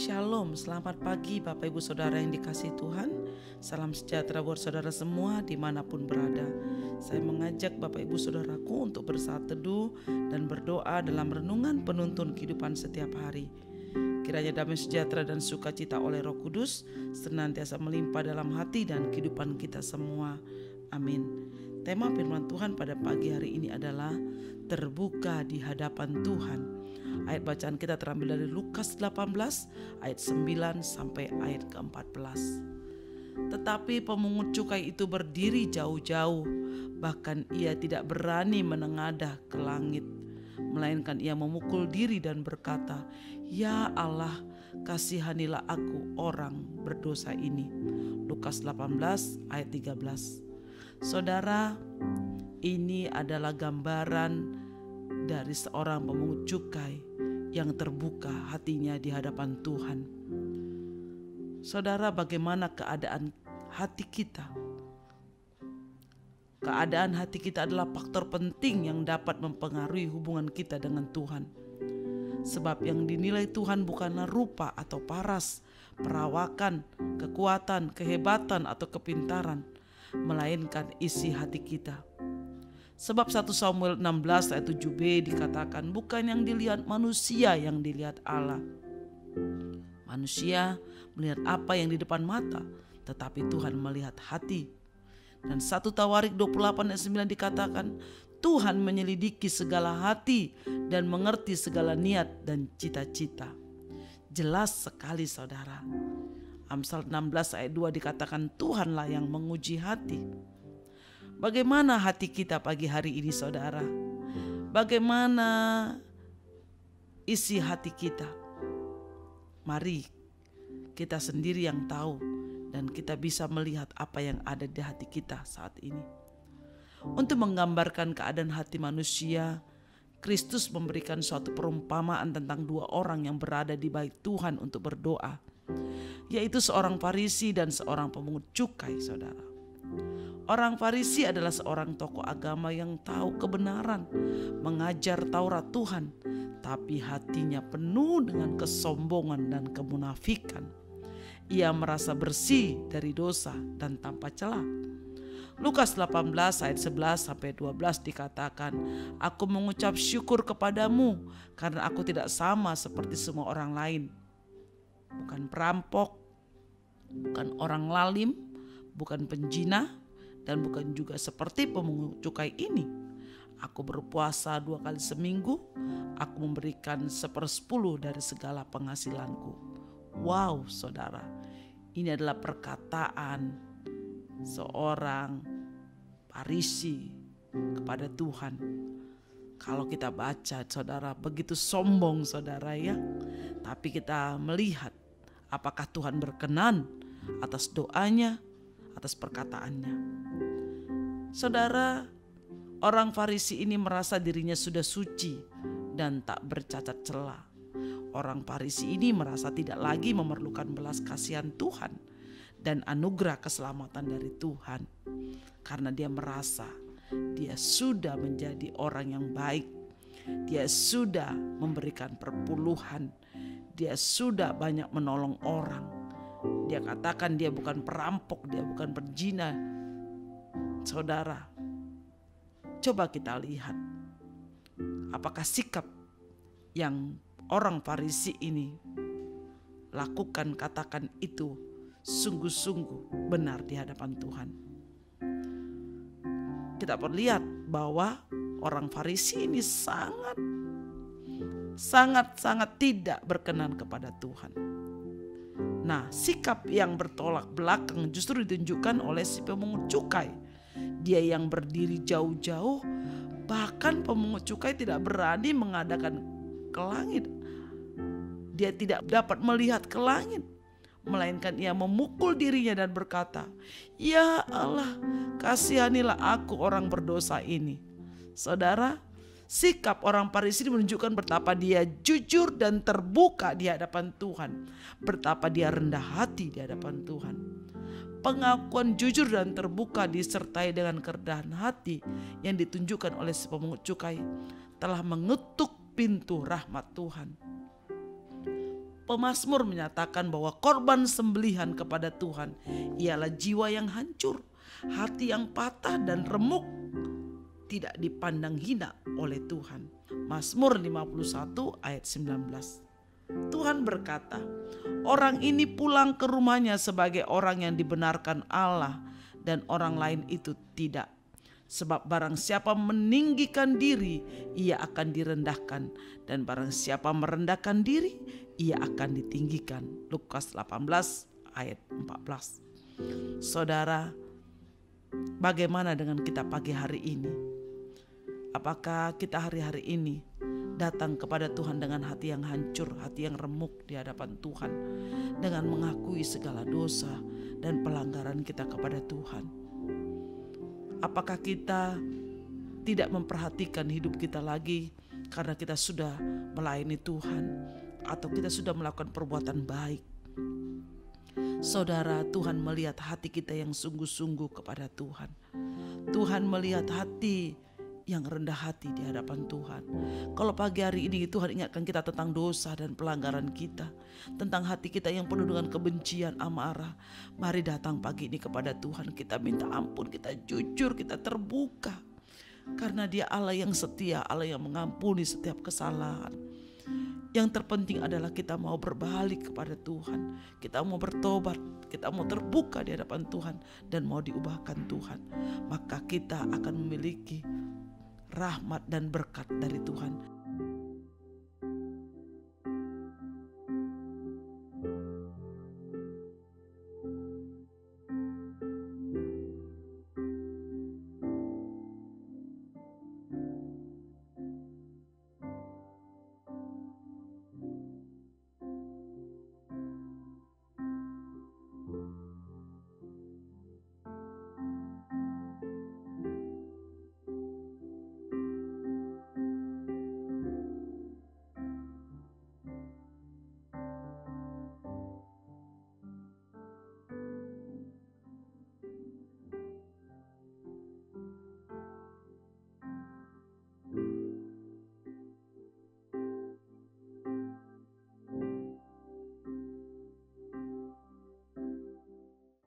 Shalom, selamat pagi Bapak Ibu Saudara yang dikasihi Tuhan. Salam sejahtera buat saudara semua dimanapun berada. Saya mengajak Bapak Ibu Saudaraku untuk bersaat teduh dan berdoa dalam renungan penuntun kehidupan setiap hari. Kiranya damai sejahtera dan sukacita oleh Roh Kudus senantiasa melimpah dalam hati dan kehidupan kita semua. Amin. Tema firman Tuhan pada pagi hari ini adalah terbuka di hadapan Tuhan. Ayat bacaan kita terambil dari Lukas 18 ayat 9 sampai ayat ke-14. Tetapi pemungut cukai itu berdiri jauh-jauh, bahkan ia tidak berani menengadah ke langit, melainkan ia memukul diri dan berkata, "Ya Allah, kasihanilah aku orang berdosa ini." Lukas 18 ayat 13. Saudara, ini adalah gambaran dari seorang pemungut cukai yang terbuka hatinya di hadapan Tuhan. Saudara, bagaimana keadaan hati kita? Keadaan hati kita adalah faktor penting yang dapat mempengaruhi hubungan kita dengan Tuhan. Sebab yang dinilai Tuhan bukanlah rupa atau paras, perawakan, kekuatan, kehebatan atau kepintaran, melainkan isi hati kita. Sebab 1 Samuel 16 ayat 7b dikatakan, bukan yang dilihat manusia yang dilihat Allah. Manusia melihat apa yang di depan mata, tetapi Tuhan melihat hati. Dan 1 Tawarik 28 ayat 9 dikatakan, Tuhan menyelidiki segala hati dan mengerti segala niat dan cita-cita. Jelas sekali saudara. Amsal 16 ayat 2 dikatakan, Tuhanlah yang menguji hati. Bagaimana hati kita pagi hari ini saudara? Bagaimana isi hati kita? Mari kita sendiri yang tahu dan kita bisa melihat apa yang ada di hati kita saat ini. Untuk menggambarkan keadaan hati manusia, Kristus memberikan suatu perumpamaan tentang dua orang yang berada di bait Tuhan untuk berdoa, yaitu seorang Farisi dan seorang pemungut cukai saudara. Orang Farisi adalah seorang tokoh agama yang tahu kebenaran, mengajar Taurat Tuhan, tapi hatinya penuh dengan kesombongan dan kemunafikan. Ia merasa bersih dari dosa dan tanpa celah. Lukas 18 ayat 11 sampai 12 dikatakan, "Aku mengucap syukur kepadamu karena aku tidak sama seperti semua orang lain. Bukan perampok, bukan orang lalim, bukan penjinah, dan bukan juga seperti pemungut cukai ini. Aku berpuasa 2 kali seminggu, aku memberikan 1/10 dari segala penghasilanku." Wow saudara, ini adalah perkataan seorang Farisi kepada Tuhan. Kalau kita baca saudara, begitu sombong saudara ya. Tapi kita melihat apakah Tuhan berkenan atas doanya, atas perkataannya. Saudara, orang Farisi ini merasa dirinya sudah suci dan tak bercacat celah. Orang Farisi ini merasa tidak lagi memerlukan belas kasihan Tuhan dan anugerah keselamatan dari Tuhan, karena dia merasa dia sudah menjadi orang yang baik. Dia sudah memberikan perpuluhan. Dia sudah banyak menolong orang. Dia katakan dia bukan perampok, dia bukan penjina. Saudara, coba kita lihat apakah sikap yang orang Farisi ini lakukan, katakan itu sungguh-sungguh benar di hadapan Tuhan. Kita perlihat bahwa orang Farisi ini sangat tidak berkenan kepada Tuhan. Nah, sikap yang bertolak belakang justru ditunjukkan oleh si pemungut cukai. Dia yang berdiri jauh-jauh, bahkan pemungut cukai tidak berani mengadakan ke langit. Dia tidak dapat melihat ke langit, melainkan ia memukul dirinya dan berkata, "Ya Allah, kasihanilah aku orang berdosa ini." Saudara, sikap orang Farisi menunjukkan betapa dia jujur dan terbuka di hadapan Tuhan, betapa dia rendah hati di hadapan Tuhan. Pengakuan jujur dan terbuka disertai dengan kerendahan hati yang ditunjukkan oleh si pemungut cukai telah mengetuk pintu rahmat Tuhan. Pemazmur menyatakan bahwa korban sembelihan kepada Tuhan ialah jiwa yang hancur, hati yang patah dan remuk, tidak dipandang hina oleh Tuhan. Mazmur 51 ayat 19. Tuhan berkata, orang ini pulang ke rumahnya sebagai orang yang dibenarkan Allah dan orang lain itu tidak. Sebab barang siapa meninggikan diri, ia akan direndahkan, dan barang siapa merendahkan diri, ia akan ditinggikan. Lukas 18 ayat 14. Saudara, bagaimana dengan kita pagi hari ini? Apakah kita hari-hari ini datang kepada Tuhan dengan hati yang hancur, hati yang remuk di hadapan Tuhan, dengan mengakui segala dosa dan pelanggaran kita kepada Tuhan? Apakah kita tidak memperhatikan hidup kita lagi karena kita sudah melayani Tuhan atau kita sudah melakukan perbuatan baik? Saudara, Tuhan melihat hati kita yang sungguh-sungguh kepada Tuhan. Tuhan melihat hati yang rendah hati di hadapan Tuhan. Kalau pagi hari ini Tuhan ingatkan kita tentang dosa dan pelanggaran kita, tentang hati kita yang penuh dengan kebencian, amarah, mari datang pagi ini kepada Tuhan. Kita minta ampun, kita jujur, kita terbuka, karena Dia Allah yang setia, Allah yang mengampuni setiap kesalahan. Yang terpenting adalah kita mau berbalik kepada Tuhan, kita mau bertobat, kita mau terbuka di hadapan Tuhan dan mau diubahkan Tuhan. Maka kita akan memiliki rahmat dan berkat dari Tuhan.